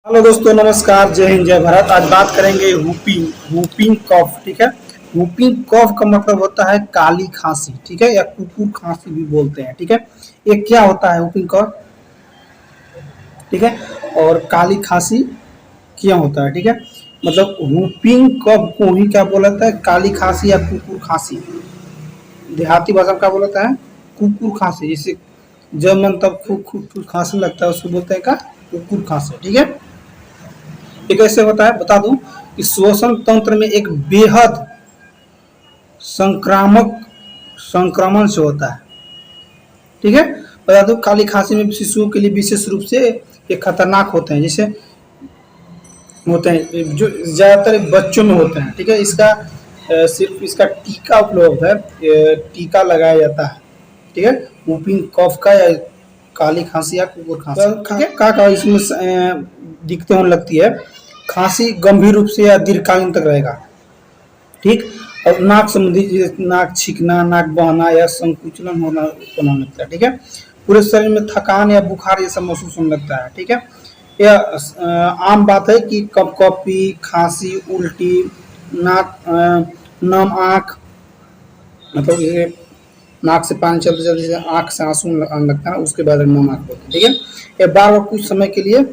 Hello दोस्तों, नमस्कार, जय हिंद, जय भारत। आज बात करेंगे वूपिंग कॉफ। ठीक है, वूपिंग कॉफ का मतलब होता है काली खांसी। ठीक है, या कुकुर खांसी भी बोलते हैं। ठीक है, ये क्या होता है वूपिंग कॉफ? ठीक है, और काली खांसी क्या होता है? ठीक है, मतलब वूपिंग कॉफ को ही क्या बोला जाता है? काली खांसी या कुकुर खांसी। देहाती भाषा में क्या बोला जाता है? कुकुर खांसी। जैसे जब मन तब खूब खूब खूब खांसने लगता है उसको बोलते हैं का कुकुर खांसी। ठीक है, ये कैसे होता है बता दूं कि श्वसन तंत्र में एक बेहद संक्रामक संक्रमण से होता है। ठीक है, बता दूं काली खांसी में शिशुओं के लिए विशेष रूप से ये खतरनाक होते हैं। जैसे होते हैं जो ज्यादातर बच्चों में होते हैं। ठीक है, इसका सिर्फ इसका टीका उपलब्ध है। टीका लगाया जाता है। ठीक है, वूपिंग कॉफ का या काली खांसी या कुकुर खांसी। ठीक है, का इसमें दिखते होने लगती है। खांसी गंभीर रूप से या दीर्घकालीन तक रहेगा। ठीक, और नाक संबंधी नाक छींकना, नाक बहना या संकुचन होने लगता है। ठीक है, पूरे शरीर में थकान या बुखार ये सब महसूस होने लगता है। ठीक है, यह आम बात है कि कपकपी, खांसी, उल्टी, नाक नम आँख, मतलब ये नाक से पानी चलते चलते आँख से आंसू आने लगता है ना, उसके बाद नम आँख होती है। ठीक है, ये बार बार कुछ समय के लिए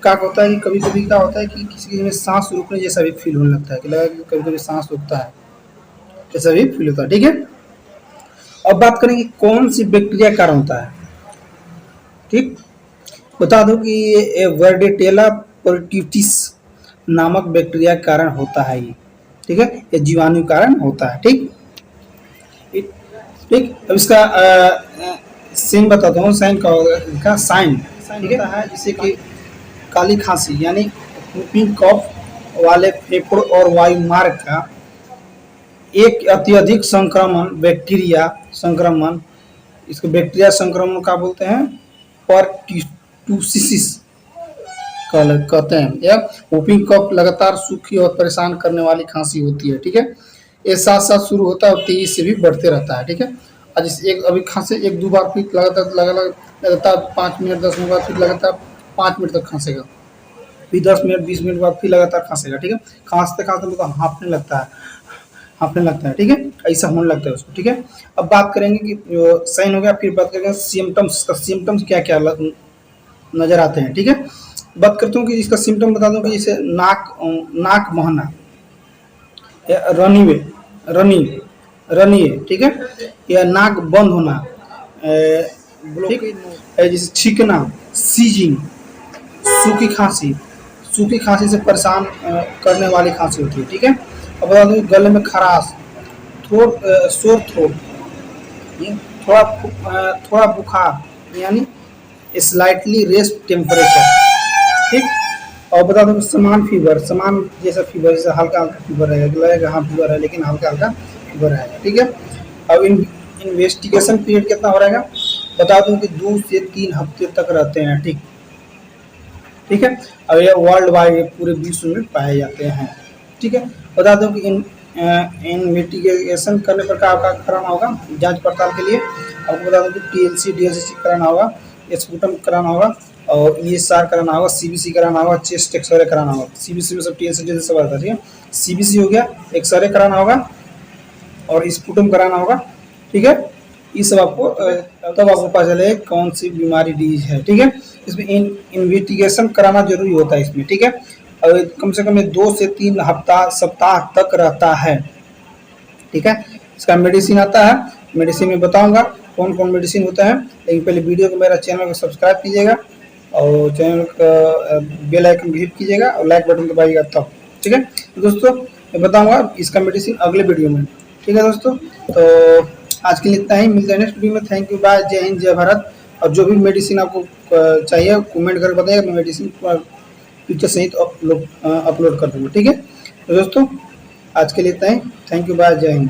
क्या होता है कि कभी कभी क्या होता है कि किसी में सांस रुकने जैसा भी फील होने लगता है कि लगा कि कभी कभी सांस रुकता है, ऐसा भी फील होता है। ठीक है, अब बात करेंगे कौन सी बैक्टीरिया कारण होता है। ठीक, बता दूं कि ये वर्डेटेला पर्ट्यूटिस नामक बैक्टीरिया के कारण होता है ये। ठीक है, ये जीवाणु कारण होता है। ठीक, ठीक, अब इसका साइन बताता हूँ। साइन का होगा इनका साइन। ठीक है, जिससे कि काली खांसी यानी वूपिंग कॉफ वाले फेफड़ों और वायुमार्ग का एक अत्यधिक संक्रमण बैक्टीरिया संक्रमण, इसको बैक्टीरिया संक्रमण का बोलते हैं पर्ट्यूसिस कहते हैं। या वूपिंग कफ लगातार सूखी और परेशान करने वाली खांसी होती है। ठीक है, ये साथ साथ शुरू होता है और तेजी से भी बढ़ते रहता है। ठीक है, और जैसे एक अभी खांसे एक दो बार फिर लगातार 5 मिनट 10 मिनट बाद फिर लगातार 5 मिनट तक खांसेगा, फिर 10 मिनट 20 मिनट बाद फिर लगातार खांसेगा। ठीक है, खांसते खांसते मतलब हाँफने लगता है। ठीक है, ऐसा होने लगता है उसको। ठीक है, अब बात करेंगे कि साइन हो गया, फिर बात करेंगे सिम्टम्स का। सिम्टम्स क्या क्या नजर आते हैं। ठीक है, बात करता हूँ कि इसका सिम्टम बता दूं कि जैसे नाक बहना, रनिवे रनी रनिए। ठीक है, या नाक बंद होना, ठीक, जैसे छींकना, सीजिंग, सूखी खांसी। सूखी खांसी से परेशान करने वाली खांसी होती है। ठीक है, अब बता दूं गले में खराश, सोर थ्रोट, थोड़ा बुखार यानी स्लाइटली रेस्ट टेम्परेचर। ठीक, और बता दूं समान फीवर, समान जैसा फीवर, जैसे हल्का हल्का फीवर रहेगा, लगेगा हाँ फीवर है लेकिन हल्का हल्का फीवर रहेगा। ठीक है, अब इन्वेस्टिगेशन पीरियड कितना हो रहेगा बता दूं कि 2 से 3 हफ्ते तक रहते हैं। ठीक, ठीक है, अब ये वर्ल्ड वाइड पूरे विश्व में पाए जाते हैं। ठीक है, बता दूं कि इन्वेस्टिगेशन करने पर क्या कराना होगा जांच पड़ताल के लिए। आपको बता दूं कि टीएलसी डीएलसी कराना होगा, स्पुटम कराना होगा, और ईएसआर कराना होगा, सीबीसी कराना होगा, चेस्ट एक्सरे कराना होगा। सीबीसी में सब टीएलसी जैसे सब आता है। ठीक है, सीबीसी हो गया, एक्सरे कराना होगा और स्पुटम कराना होगा। ठीक है, ये सब आपको तब आपको पता चले कौन सी बीमारी डिजीज है। ठीक है, इसमें इन्वेस्टिगेशन कराना जरूरी होता है इसमें। ठीक है, और कम से कम 2 से 3 सप्ताह तक रहता है। ठीक है, इसका मेडिसिन आता है, मेडिसिन में बताऊंगा कौन कौन मेडिसिन होता है, लेकिन पहले वीडियो को मेरा चैनल को सब्सक्राइब कीजिएगा और चैनल का बेल आइकन भी हिट कीजिएगा और लाइक बटन दबाइएगा तब। ठीक है, तो दोस्तों मैं बताऊंगा इसका मेडिसिन अगले वीडियो में। ठीक है दोस्तों, तो आज के लिए इतना ही, मिलते हैं नेक्स्ट वीडियो में। थैंक यू, बाय, जय हिंद, जय भारत। और जो भी मेडिसिन आपको चाहिए कमेंट करके बताइएगा, मैं मेडिसिन पिक्चर सहित अपलोड कर दूँगा। ठीक है, तो दोस्तों आज के लिए इतना ही, थैंक यू, बाय, जय हिंद।